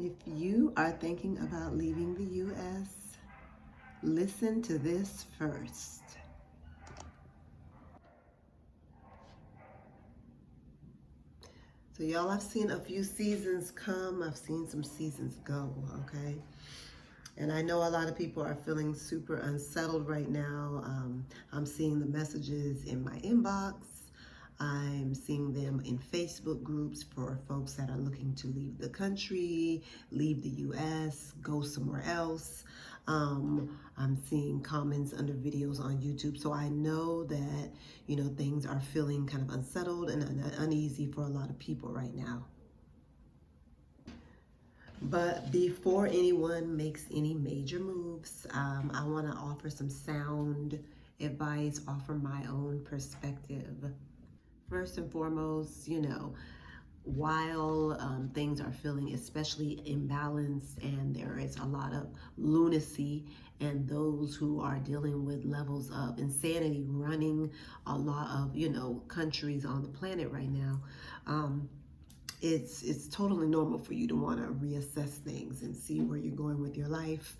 If you are thinking about leaving the U.S., listen to this first. So y'all, I've seen a few seasons come, I've seen some seasons go, okay? And I know a lot of people are feeling super unsettled right now. I'm seeing the messages in my inbox. I'm seeing them in Facebook groups for folks that are looking to leave the country, leave the US, go somewhere else. I'm seeing comments under videos on YouTube. So I know that, things are feeling kind of unsettled and uneasy for a lot of people right now. But before anyone makes any major moves, I want to offer some sound advice, offer my own perspective. First and foremost, while things are feeling especially imbalanced and there is a lot of lunacy and those who are dealing with levels of insanity running a lot of, countries on the planet right now, it's totally normal for you to want to reassess things and see where you're going with your life,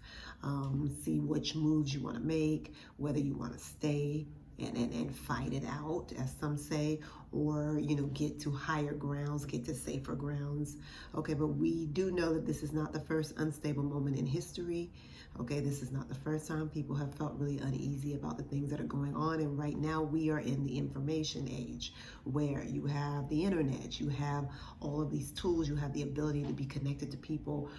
see which moves you want to make, whether you want to stay and fight it out, as some say, or get to higher grounds, get to safer grounds. Okay, but we do know that this is not the first unstable moment in history. Okay, this is not the first time people have felt really uneasy about the things that are going on. And right now we are in the information age where you have the internet, you have all of these tools, you have the ability to be connected to people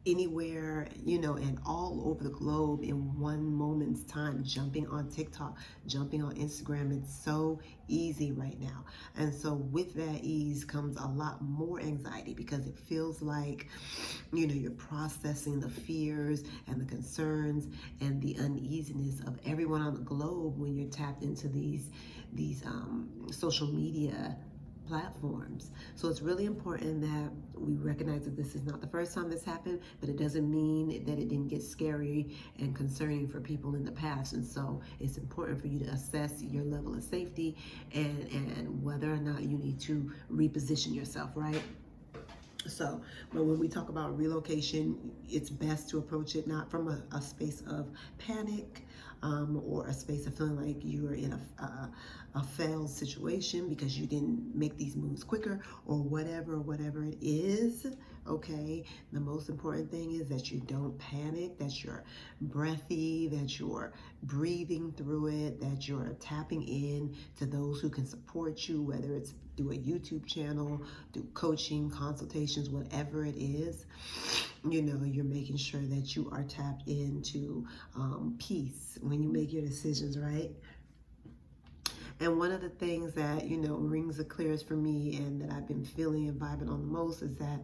anywhere, and all over the globe in one moment's time, jumping on TikTok, jumping on Instagram. It's so easy right now. And so with that ease comes a lot more anxiety because it feels like, you're processing the fears and the concerns and the uneasiness of everyone on the globe when you're tapped into these social media platforms. So it's really important that we recognize that this is not the first time this happened, but it doesn't mean that it didn't get scary and concerning for people in the past. And so it's important for you to assess your level of safety and whether or not you need to reposition yourself, right? So, but when we talk about relocation, it's best to approach it not from a space of panic or a space of feeling like you are in a failed situation because you didn't make these moves quicker or whatever it is. Okay, the most important thing is that you don't panic, that you're breathy, that you're breathing through it, that you're tapping in to those who can support you, whether it's through a YouTube channel, through coaching, consultations, whatever it is. You're making sure that you are tapped into peace when you make your decisions, right? And one of the things that, rings the clearest for me and that I've been feeling and vibing on the most is that,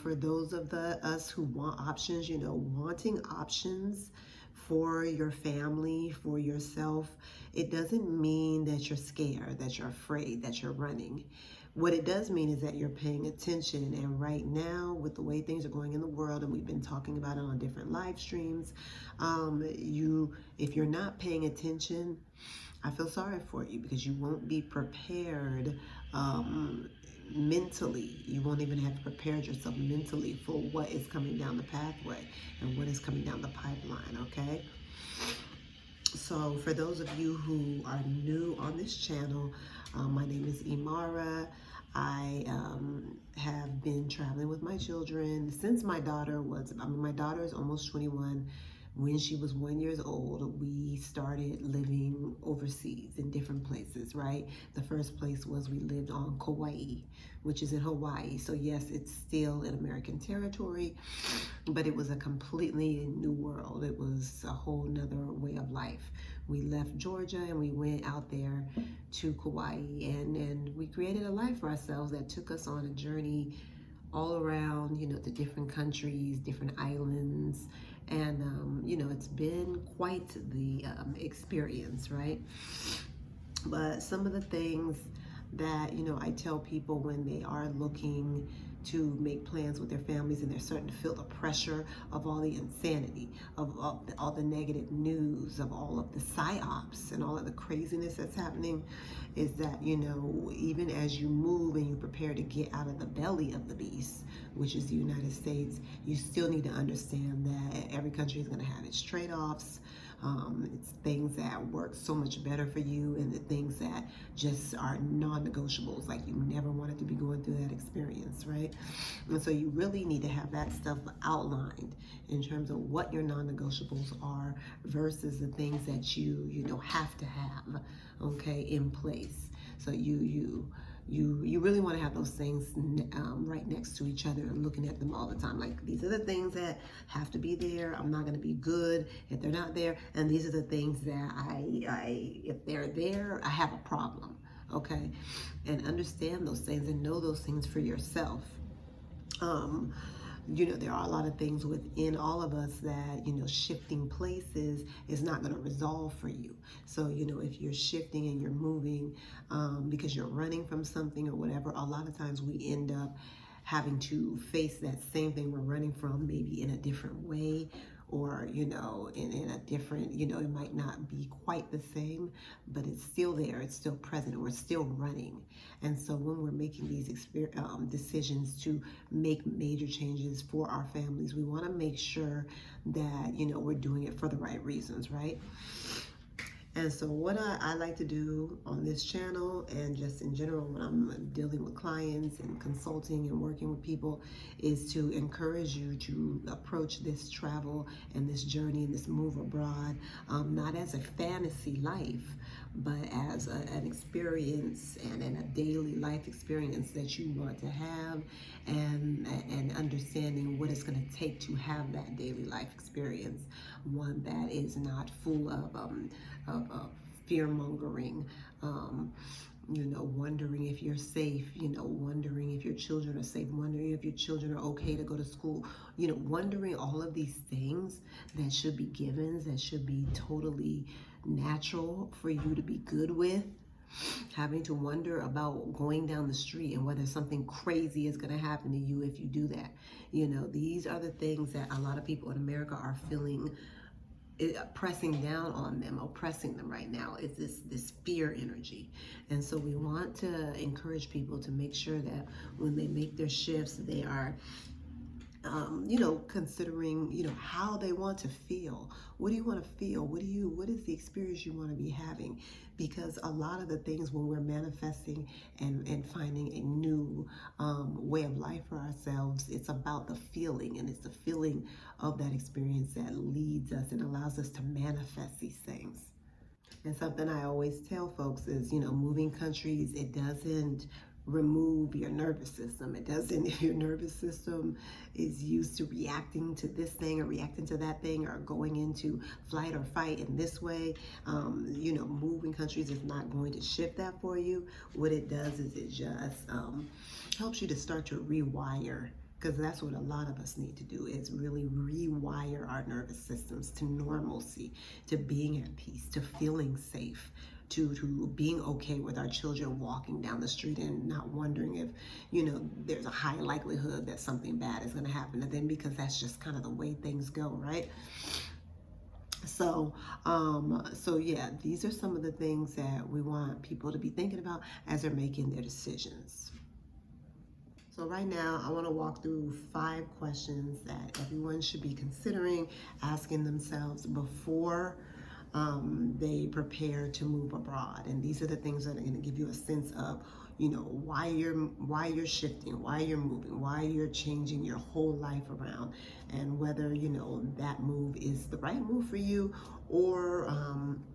for those of us who want options, wanting options for your family, for yourself, it doesn't mean that you're scared, that you're afraid, that you're running. What it does mean is that you're paying attention. And right now, with the way things are going in the world, and we've been talking about it on different live streams, if you're not paying attention, I feel sorry for you because you won't be prepared mentally. You won't even have prepared yourself mentally for what is coming down the pathway and what is coming down the pipeline, okay? So for those of you who are new on this channel, my name is Imara. I have been traveling with my children since my daughter is almost 21. When she was 1 year old, we started living overseas in different places, right? The first place was we lived on Kauai, which is in Hawaii. So yes, it's still in American territory, but it was a completely new world. It was a whole nother way of life. We left Georgia and we went out there to Kauai and we created a life for ourselves that took us on a journey all around, the different countries, different islands. And, it's been quite the experience, right? But some of the things that, I tell people when they are looking to make plans with their families, and they're starting to feel the pressure of all the insanity, of all the negative news, of all of the psyops and all of the craziness that's happening, is that, you know, even as you move and you prepare to get out of the belly of the beast, which is the United States, you still need to understand that every country is going to have its trade-offs. It's things that work so much better for you, and the things that just are non-negotiables, like you never wanted to be going through that experience, right? And so you really need to have that stuff outlined in terms of what your non-negotiables are versus the things that you know have to have, okay, in place. So you really want to have those things right next to each other and looking at them all the time. Like, these are the things that have to be there. I'm not going to be good if they're not there. And these are the things that if they're there, I have a problem. Okay. And understand those things and know those things for yourself. You know, there are a lot of things within all of us that, you know, shifting places is not going to resolve for you. So, you know, if you're shifting and you're moving because you're running from something or whatever, a lot of times we end up having to face that same thing we're running from, maybe in a different way, or, you know, in a different, you know, it might not be quite the same, but it's still there, it's still present, and we're still running. And so when we're making these decisions to make major changes for our families, we want to make sure that, you know, we're doing it for the right reasons, right? And so what I like to do on this channel, and just in general when I'm dealing with clients and consulting and working with people, is to encourage you to approach this travel and this journey and this move abroad not as a fantasy life, but as an experience and a daily life experience that you want to have, and understanding what it's going to take to have that daily life experience, one that is not full of fear-mongering, you know, wondering if you're safe, you know, wondering if your children are safe, wondering if your children are okay to go to school, you know, wondering all of these things that should be givens, that should be totally natural for you to be good with. Having to wonder about going down the street and whether something crazy is going to happen to you if you do that. You know, these are the things that a lot of people in America are feeling pressing down on them, oppressing them right now. Is this fear energy. And so we want to encourage people to make sure that when they make their shifts, they are you know, considering, you know, how they want to feel. What do you want to feel? What is the experience you want to be having? Because a lot of the things when we're manifesting and finding a new way of life for ourselves, it's about the feeling, and it's the feeling of that experience that leads us and allows us to manifest these things. And something I always tell folks is, you know, moving countries, it doesn't remove your nervous system. It doesn't. If your nervous system is used to reacting to this thing or reacting to that thing or going into flight or fight in this way, you know, moving countries is not going to shift that for you. What it does is it just helps you to start to rewire, because that's what a lot of us need to do, is really rewire our nervous systems to normalcy, to being at peace, to feeling safe, to being okay with our children walking down the street and not wondering if, you know, there's a high likelihood that something bad is going to happen to them, because that's just kind of the way things go, right? So, so yeah, these are some of the things that we want people to be thinking about as they're making their decisions. So right now, I want to walk through 5 questions that everyone should be considering asking themselves before they prepare to move abroad. And these are the things that are going to give you a sense of, you know, why you're shifting, why you're moving, why you're changing your whole life around, and whether, you know, that move is the right move for you, or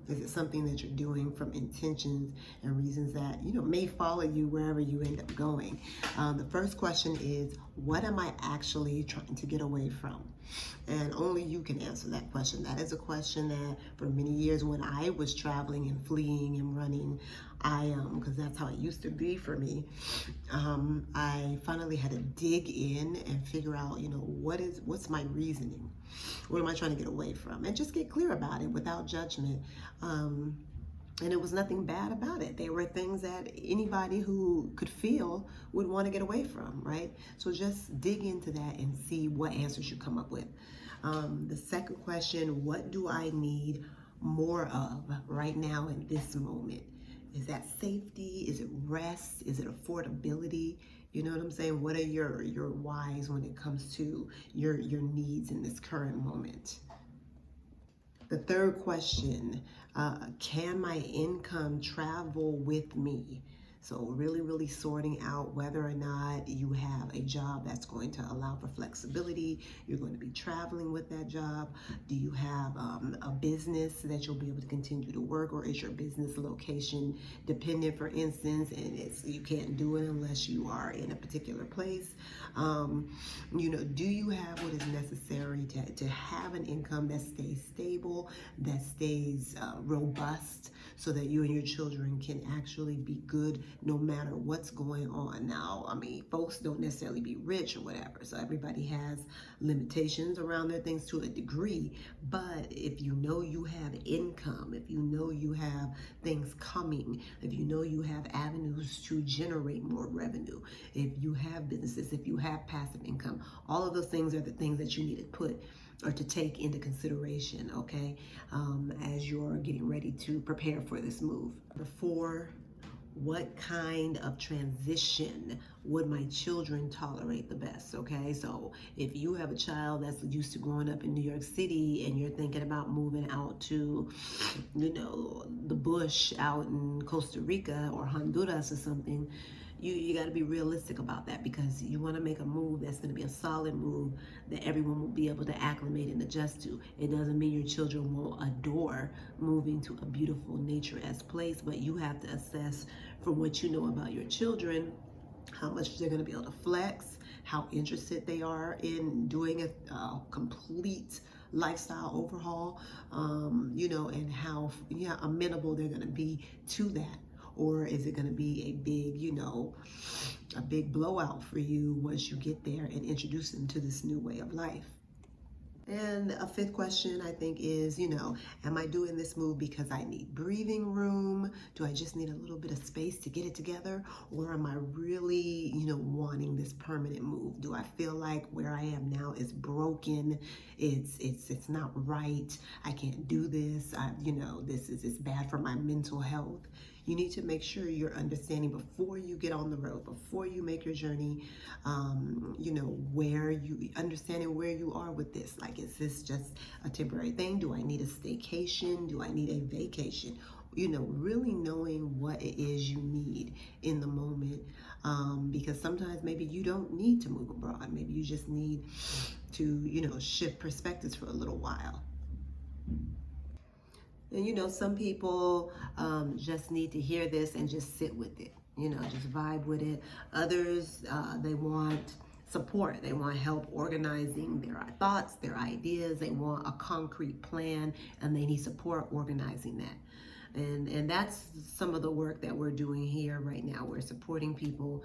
is it something that you're doing from intentions and reasons that, you know, may follow you wherever you end up going. The first question is, what am I actually trying to get away from? And only you can answer that question. That is a question that for many years when I was traveling and fleeing and running, because that's how it used to be for me, I finally had to dig in and figure out, you know, what's my reasoning? What am I trying to get away from? And just get clear about it without judgment. And it was nothing bad about it. They were things that anybody who could feel would want to get away from, right? So just dig into that and see what answers you come up with. The second question, what do I need more of right now in this moment? Is that safety? Is it rest? Is it affordability? You know what I'm saying? What are your whys when it comes to your needs in this current moment? The third question, can my income travel with me? So really sorting out whether or not you have a job that's going to allow for flexibility. You're going to be traveling with that job. Do you have a business that you'll be able to continue to work, or is your business location dependent, for instance, and you can't do it unless you are in a particular place? Do you have what is necessary to have an income that stays stable, that stays robust, so that you and your children can actually be good no matter what's going on? Now, I mean, folks don't necessarily be rich or whatever, so everybody has limitations around their things to a degree. But if you know you have income, if you know you have things coming, if you know you have avenues to generate more revenue, if you have businesses, if you have passive income, all of those things are the things that you need to put or to take into consideration, okay, as you're getting ready to prepare for this move. Number 4, what kind of transition would my children tolerate the best? Okay, so if you have a child that's used to growing up in New York City and you're thinking about moving out to, the bush out in Costa Rica or Honduras or something, you got to be realistic about that, because you want to make a move that's going to be a solid move that everyone will be able to acclimate and adjust to. It doesn't mean your children won't adore moving to a beautiful nature-esque place, but you have to assess from what you know about your children how much they're going to be able to flex, how interested they are in doing a complete lifestyle overhaul, and how amenable they're going to be to that. Or is it going to be a big blowout for you once you get there and introduce them to this new way of life? And a 5th question, I think, is, am I doing this move because I need breathing room? Do I just need a little bit of space to get it together? Or am I really, wanting this permanent move? Do I feel like where I am now is broken? It's not right. I can't do this. It's bad for my mental health. You need to make sure you're understanding before you get on the road, before you make your journey, understanding where you are with this. Like, is this just a temporary thing? Do I need a staycation? Do I need a vacation? Really knowing what it is you need in the moment, because sometimes maybe you don't need to move abroad. Maybe you just need to, shift perspectives for a little while. And some people just need to hear this and just sit with it, just vibe with it. Others, they want support. They want help organizing their thoughts, their ideas. They want a concrete plan, and they need support organizing that. And that's some of the work that we're doing here right now. We're supporting people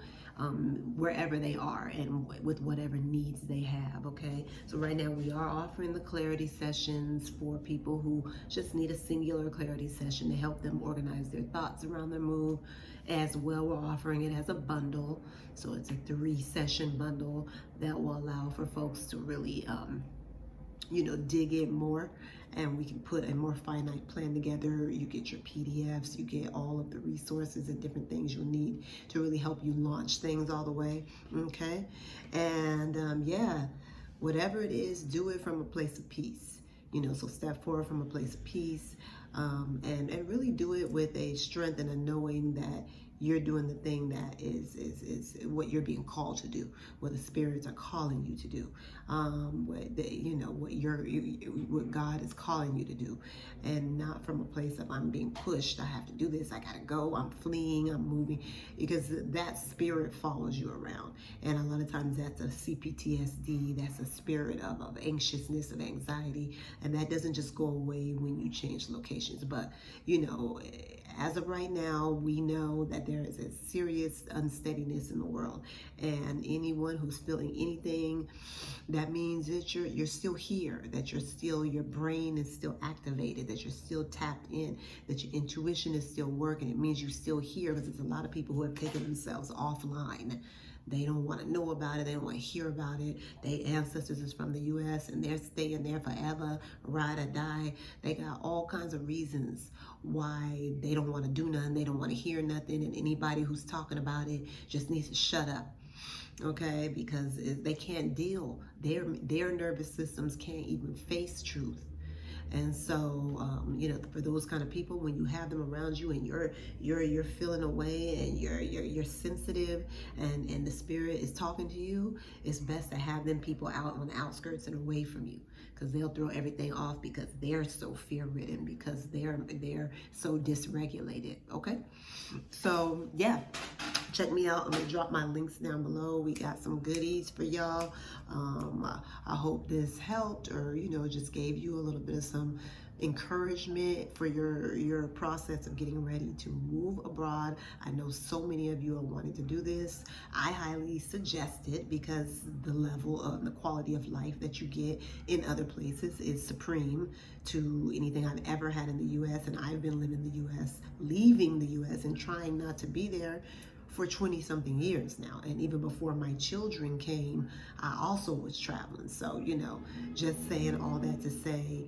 wherever they are and with whatever needs they have, okay? So right now we are offering the clarity sessions for people who just need a singular clarity session to help them organize their thoughts around their move. As well, we're offering it as a bundle. So it's a 3-session bundle that will allow for folks to really dig in more, and we can put a more finite plan together. You get your PDFs, you get all of the resources and different things you'll need to really help you launch things all the way, okay? And whatever it is, do it from a place of peace. So step forward from a place of peace, and really do it with a strength and a knowing that you're doing the thing that is what you're being called to do, what the spirits are calling you to do, what God is calling you to do, and not from a place of I'm being pushed, I have to do this, I gotta go, I'm fleeing, I'm moving, because that spirit follows you around. And a lot of times that's a CPTSD, that's a spirit of anxiousness, of anxiety, and that doesn't just go away when you change locations. But as of right now, we know that there is a serious unsteadiness in the world, and anyone who's feeling anything, that means that you're still here, that your brain is still activated, that you're still tapped in, that your intuition is still working. It means you're still here, because there's a lot of people who have taken themselves offline. They don't want to know about it. They don't want to hear about it. Their ancestors is from the U.S. and they're staying there forever, ride or die. They got all kinds of reasons why they don't want to do nothing. They don't want to hear nothing. And anybody who's talking about it just needs to shut up. Okay, because they can't deal. Their nervous systems can't even face truth. And so, for those kind of people, when you have them around you and you're feeling away and you're sensitive and the spirit is talking to you, it's best to have them people out on the outskirts and away from you, because they'll throw everything off because they're so fear-ridden, because they're so dysregulated. Okay, so yeah. Check me out. I'm going to drop my links down below. We got some goodies for y'all. I hope this helped, or, just gave you a little bit of some encouragement for your process of getting ready to move abroad. I know so many of you are wanting to do this. I highly suggest it, because the level of the quality of life that you get in other places is supreme to anything I've ever had in the U.S. And I've been living in the U.S., leaving the U.S. and trying not to be there for 20 something years now. And even before my children came, I also was traveling. So, just saying all that to say,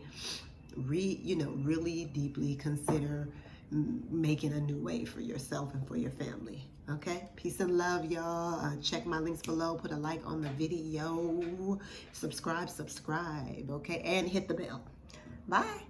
really deeply consider making a new way for yourself and for your family. Okay, peace and love, y'all. Check my links below. Put a like on the video. Subscribe, okay, and hit the bell. Bye.